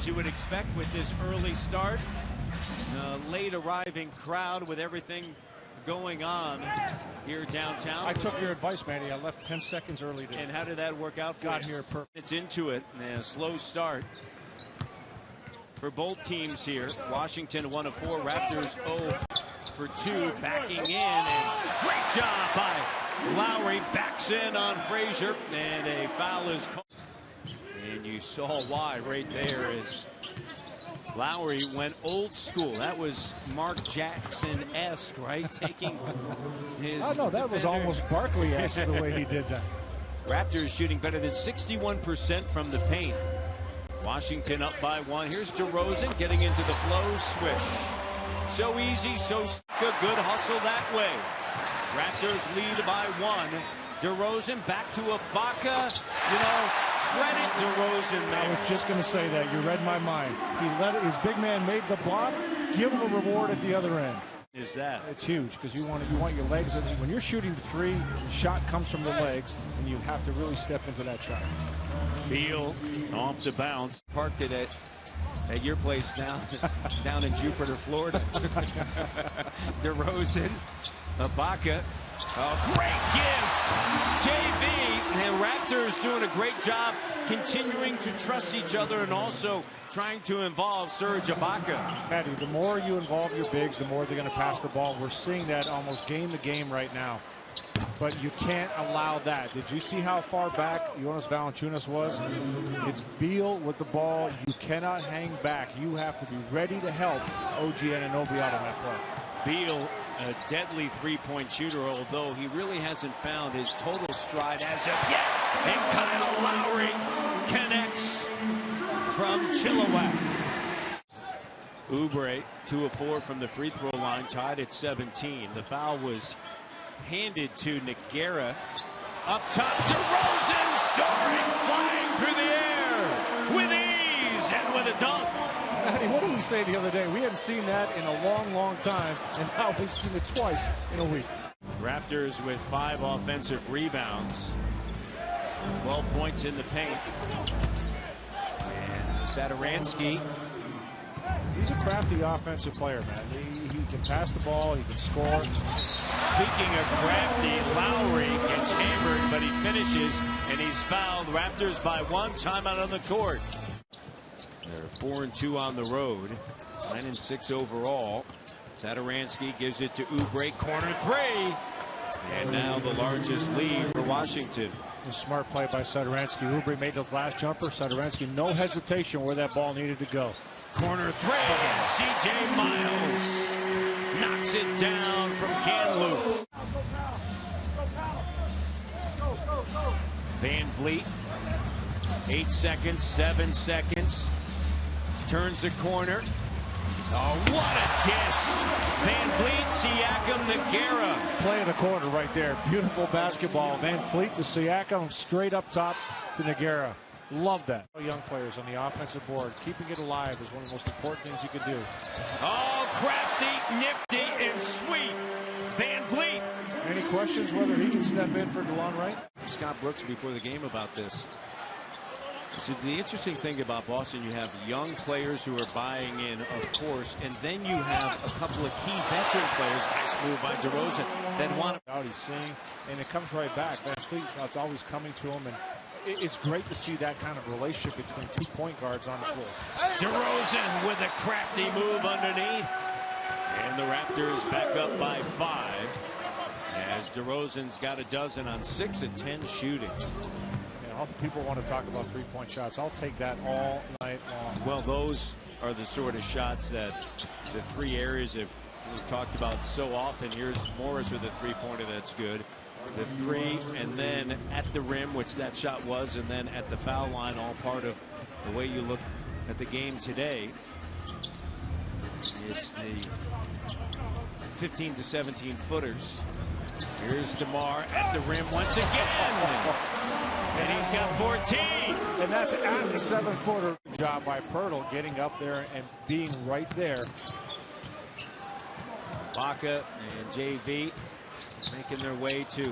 as you would expect with this early start. Late arriving crowd with everything going on here downtown. I took your advice, Manny. I left 10 seconds early today. And how did that work out for you? Got here perfect. It's into it, and a slow start for both teams here. Washington 1 of 4, Raptors 0 for 2, backing in, and great job by Lowry. Backs in on Frazier, and a foul is called. And you saw why right there as Lowry went old school. That was Mark Jackson-esque, right? Taking his I know, that defender. was almost Barkley-esque the way he did that. Raptors shooting better than 61% from the paint. Washington up by 1. Here's DeRozan getting into the flow. Swish. So easy, so a good hustle that way. Raptors lead by 1. DeRozan back to Ibaka. Credit DeRozan there. I was just going to say that. You read my mind. He let it, his big man made the block. Give him a reward at the other end. Is that? It's huge because you want your legs. When you're shooting 3, the shot comes from the legs, and you have to really step into that shot. Beal off the bounce. Parked it at your place down in Jupiter, Florida. DeRozan, Ibaka. Oh, great give. JV. And Raptors doing a great job continuing to trust each other and also trying to involve Serge Ibaka. Matty, the more you involve your bigs, the more they're going to pass the ball. We're seeing that almost game to game right now. But you can't allow that. Did you see how far back Jonas Valanciunas was? It's Beal with the ball. You cannot hang back. You have to be ready to help OG Anunoby out on that play. Beal, a deadly three-point shooter, although he really hasn't found his total stride as of yet. And Kyle Lowry connects from Chilliwack. Oubre, 2 of 4 from the free throw line, tied at 17. The foul was handed to Nogueira. Up top, DeRozan soaring, flying through the air with ease and with a dunk. Matty, what did we say the other day? We hadn't seen that in a long, long time, and now we've seen it twice in a week. Raptors with 5 offensive rebounds. 12 points in the paint. And Satoransky. He's a crafty offensive player, man. He can pass the ball, he can score. Speaking of crafty, Lowry gets hammered, but he finishes, and he's fouled. Raptors by 1. Timeout on the court. They're 4-2 on the road, 9-6 overall. Satoransky gives it to Oubre, corner 3, and now the largest lead for Washington. A smart play by Satoransky. Oubre made the last jumper. Satoransky, no hesitation where that ball needed to go. Corner 3, and C.J. Miles knocks it down from Kamloops. Van Vliet, 8 seconds, 7 seconds. Turns the corner. Oh, what a dish. Van Vliet, Siakam, Nogueira. Play in the corner right there. Beautiful basketball. Van Vliet to Siakam, straight up top to Nogueira. Love that. Young players on the offensive board. Keeping it alive is one of the most important things you can do. Oh, crafty, nifty, and sweet. Van Vliet. Any questions whether he can step in for DeLon Wright? Scott Brooks before the game about this. So the interesting thing about Boston, you have young players who are buying in, of course, and then you have a couple of key veteran players, nice move by DeRozan, that want to. Out he's seeing, and it comes right back. Van Vliet, it's always coming to him, and it's great to see that kind of relationship between 2 point guards on the floor. DeRozan with a crafty move underneath, and the Raptors back up by 5 as DeRozan's got a dozen on 6 of 10 shooting. People want to talk about 3-point shots. I'll take that all night long. Well, those are the sort of shots that the 3 areas that we've talked about so often. Here's Morris with a 3-pointer that's good. The 3, and then at the rim, which that shot was, and then at the foul line, all part of the way you look at the game today. It's the 15 to 17 footers. Here's DeMar at the rim once again. And he's got 14. And that's at the 7-footer. Job by Pirtle getting up there and being right there. Baca and JV making their way to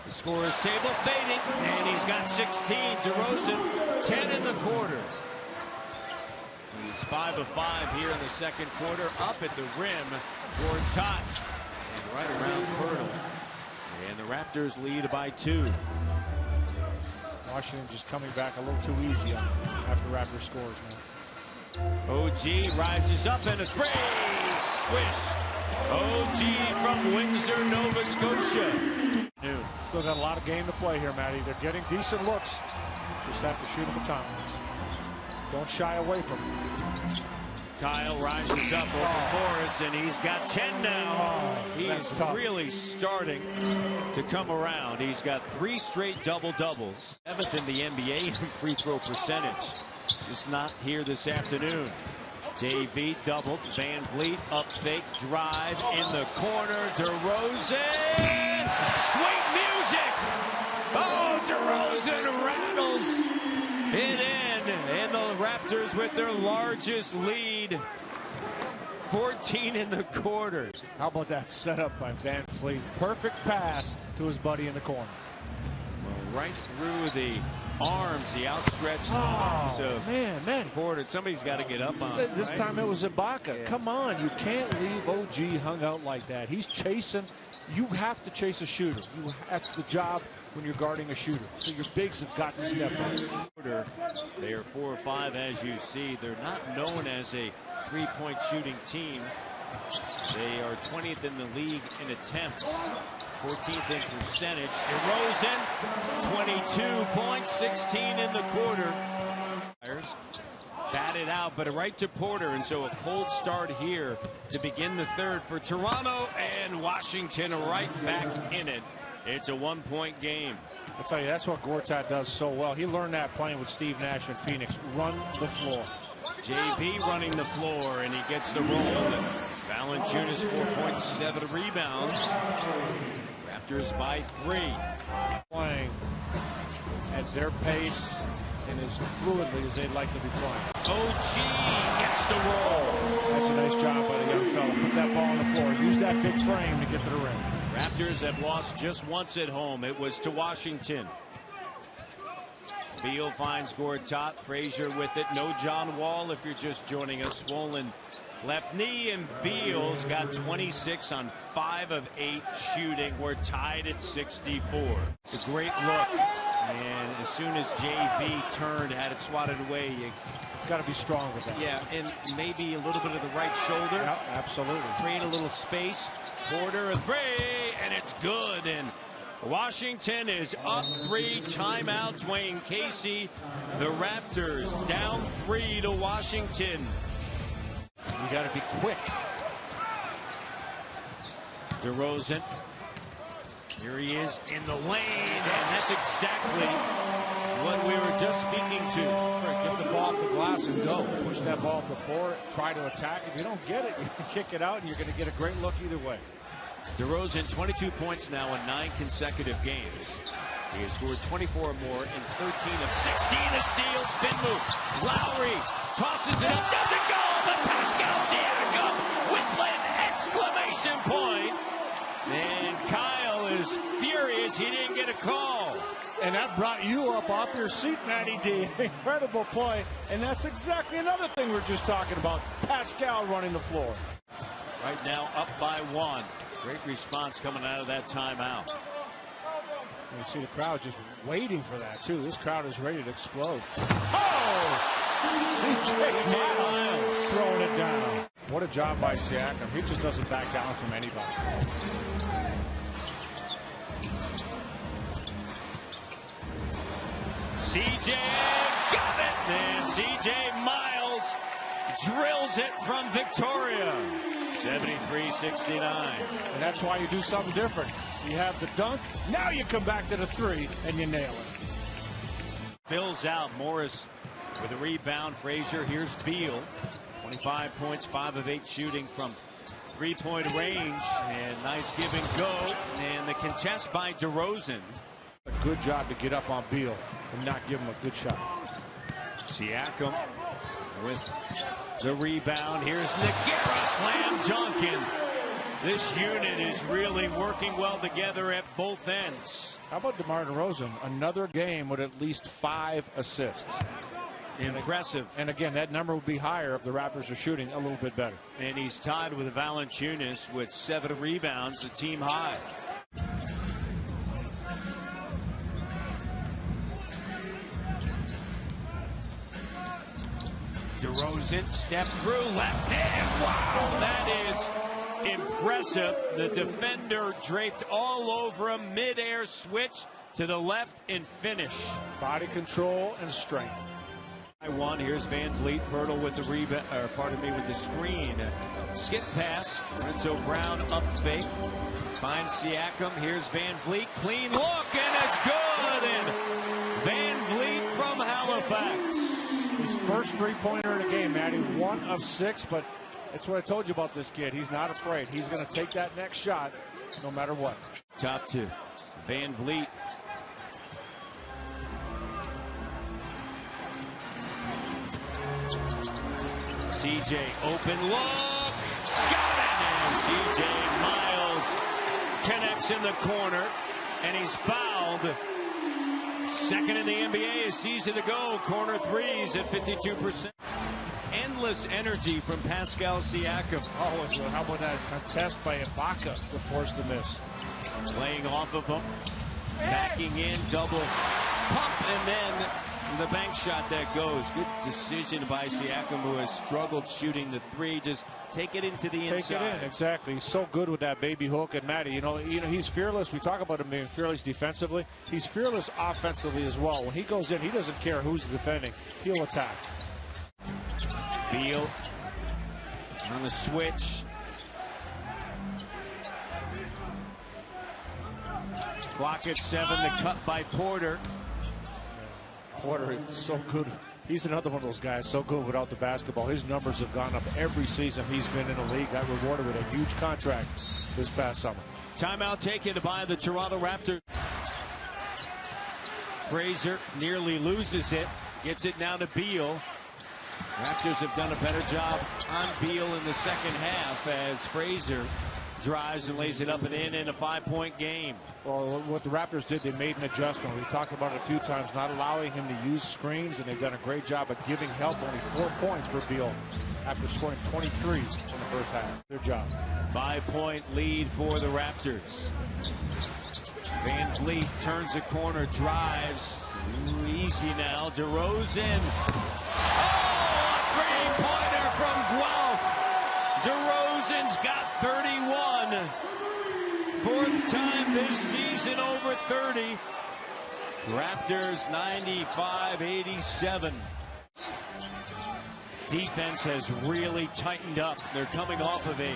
the scorer's table, fading, and he's got 16. DeRozan, 10 in the quarter. 5 of 5 here in the second quarter. Up at the rim for Tot. And right around Pirtle. And the Raptors lead by 2. Washington just coming back a little too easy after Raptors scores, man. OG rises up and a 3. Swish. OG from Windsor, Nova Scotia. Still got a lot of game to play here, Matty. They're getting decent looks. Just have to shoot them with confidence. Don't shy away from him. Kyle rises up over Morris, and he's got 10 now. He's really starting to come around. He's got 3 straight double-doubles. 7th in the NBA in free throw percentage. Just not here this afternoon. JV doubled. Van Vliet up fake drive in the corner. DeRozan. Sweet music. Oh, DeRozan rattles it in. And the Raptors with their largest lead. 14 in the quarter. How about that setup by Van Vliet? Perfect pass to his buddy in the corner. Well, right through the arms, the outstretched arms of Porter. Somebody's got to get up on it. This time it was Ibaka. Yeah. Come on, you can't leave OG hung out like that. He's chasing. You have to chase a shooter. That's the job when you're guarding a shooter. So your bigs have got to step up. They are 4 or 5, as you see. They're not known as a three-point shooting team. They are 20th in the league in attempts. 14th in percentage. DeRozan, 22 points, 16 in the quarter. Batted out, but right to Porter, and so a cold start here to begin the third for Toronto, and Washington right back in it. It's a 1-point game. I'll tell you, that's what Gortat does so well. He learned that playing with Steve Nash in Phoenix. Run the floor. JV running the floor, and he gets the roll. Valanciunas 4 points, 7 rebounds. Raptors by 3. Playing at their pace and as fluidly as they'd like to be playing. OG gets the roll. That's a nice job by the young fella. Put that ball on the floor. Use that big frame to get to the rim. Raptors have lost just once at home. It was to Washington. Beal finds Gortat. Frazier with it. No John Wall if you're just joining us. Swollen left knee, and Beal's got 26 on 5 of 8 shooting. We're tied at 64. It's a great look. And as soon as JV turned, had it swatted away, it's got to be strong with that. Yeah, and maybe a little bit of the right shoulder. Yeah, absolutely. Create a little space. Porter a 3, and it's good. And Washington is up 3. Timeout, Dwayne Casey. The Raptors down 3 to Washington. You got to be quick. DeRozan. Here he is in the lane, and that's exactly what we were just speaking to. Get the ball off the glass and go. Push that ball up the floor, try to attack. If you don't get it, you can kick it out, and you're going to get a great look either way. DeRozan, 22 points now in 9 consecutive games. He has scored 24 or more in 13 of 16. A steal, spin move. Lowry tosses it up, doesn't go, but Pascal Siakam with an exclamation point. And Kyle is furious he didn't get a call. And that brought you up off your seat, Matty D. Incredible play. And that's exactly another thing we're just talking about. Pascal running the floor. Right now up by 1. Great response coming out of that timeout. You see the crowd just waiting for that, too. This crowd is ready to explode. Oh! CJ Miles throwing it down. What a job by Siakam. He just doesn't back down from anybody. CJ got it. And CJ Miles drills it from Victoria. 73-69. And that's why you do something different. You have the dunk. Now you come back to the 3 and you nail it. Bill's out. Morris with a rebound. Frazier. Here's Beal. 25 points, 5 of 8 shooting from 3-point range. And nice give and go. And the contest by DeRozan. A good job to get up on Beal and not give him a good shot. Siakam with the rebound. Here's Nogueira slam dunking. This unit is really working well together at both ends. How about DeMar DeRozan? Another game with at least 5 assists. Impressive. And again, that number would be higher if the Raptors are shooting a little bit better. And he's tied with Valanciunas with 7 rebounds, a team high. DeRozan step through, left hand. Wow, that is impressive. The defender draped all over him, mid-air switch to the left and finish. Body control and strength. One. Here's Van Vliet. Pirtle with the rebound, or pardon me, with the screen. Skip pass. Renzo Brown up fake. Finds Siakam. Here's Van Vliet. Clean look, and it's good. And Van Vliet from Halifax. His first three-pointer in the game, Matty. 1 of 6, but that's what I told you about this kid. He's not afraid. He's going to take that next shot no matter what. Top 2. Van Vliet. CJ, open look, got it, and CJ Miles connects in the corner, and he's fouled. Second in the NBA, a season to go. Corner threes at 52%. Endless energy from Pascal Siakam. Oh, so how about that contest by Ibaka to force the miss? Laying off of him, backing in, double pump, and then the bank shot that goes. Good decision by Siakam, who has struggled shooting the 3. Just take it into the inside. Take it in, exactly. He's so good with that baby hook. And Matty, you know, he's fearless. We talk about him being fearless defensively. He's fearless offensively as well. When he goes in, he doesn't care who's defending. He'll attack. Beal on the switch. Clock at 7. The cut by Porter. Porter is so good. He's another one of those guys so good without the basketball. His numbers have gone up every season he's been in the league. Got rewarded with a huge contract this past summer. Timeout taken by the Toronto Raptors. Frazier nearly loses it. Gets it now to Beal. Raptors have done a better job on Beal in the second half as Frazier drives and lays it up and in a 5-point game. Well, what the Raptors did, they made an adjustment. We've talked about it a few times, not allowing him to use screens, and they've done a great job of giving help. Only 4 points for Beal after scoring 23 in the first half. Their job. 5-point lead for the Raptors. Van Vliet turns a corner, drives. Ooh, easy now. DeRozan. Oh, a three-pointer from Guelph. DeRozan's got 31. 4th time this season over 30. Raptors 95-87. Defense has really tightened up. They're coming off of a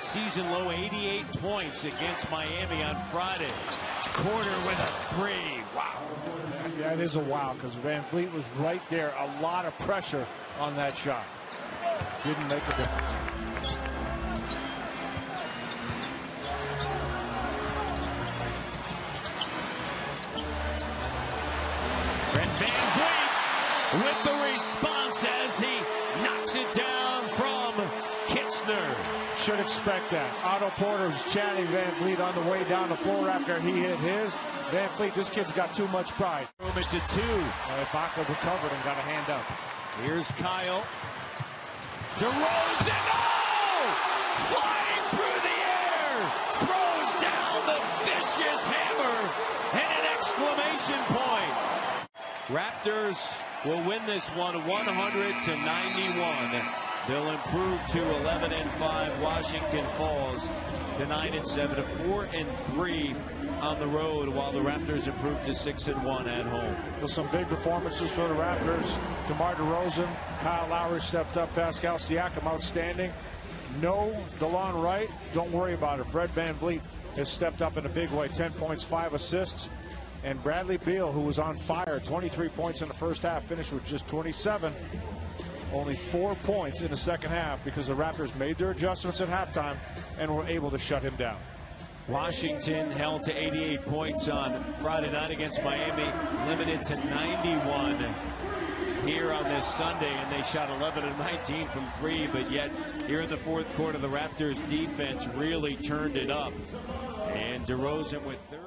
season low 88 points against Miami on Friday. Porter with a 3. Wow. Yeah, it is a wow because Van Vliet was right there. A lot of pressure on that shot. Didn't make a difference. Van Vliet with the response as he knocks it down from Kitchener. Should expect that. Otto Porter's chatting Van Vliet on the way down the floor after he hit his. Van Vliet, this kid's got too much pride. Room it to 2. Ibaka recovered and got a hand up. Here's Kyle. DeRozan, oh! Flying through the air! Throws down the vicious hammer! And an exclamation point! Raptors will win this one 100-91. They'll improve to 11-5. Washington falls to 9-7, 4-3 on the road, while the Raptors improve to 6-1 at home. Well, some big performances for the Raptors. DeMar DeRozan, Kyle Lowry stepped up, Pascal Siakam outstanding. No DeLon Wright, don't worry about it. Fred VanVleet has stepped up in a big way, 10 points, 5 assists. And Bradley Beal, who was on fire, 23 points in the first half, finished with just 27. Only 4 points in the second half because the Raptors made their adjustments at halftime and were able to shut him down. Washington held to 88 points on Friday night against Miami, limited to 91 here on this Sunday, and they shot 11 of 19 from 3, but yet here in the fourth quarter, the Raptors defense really turned it up. And DeRozan with 30.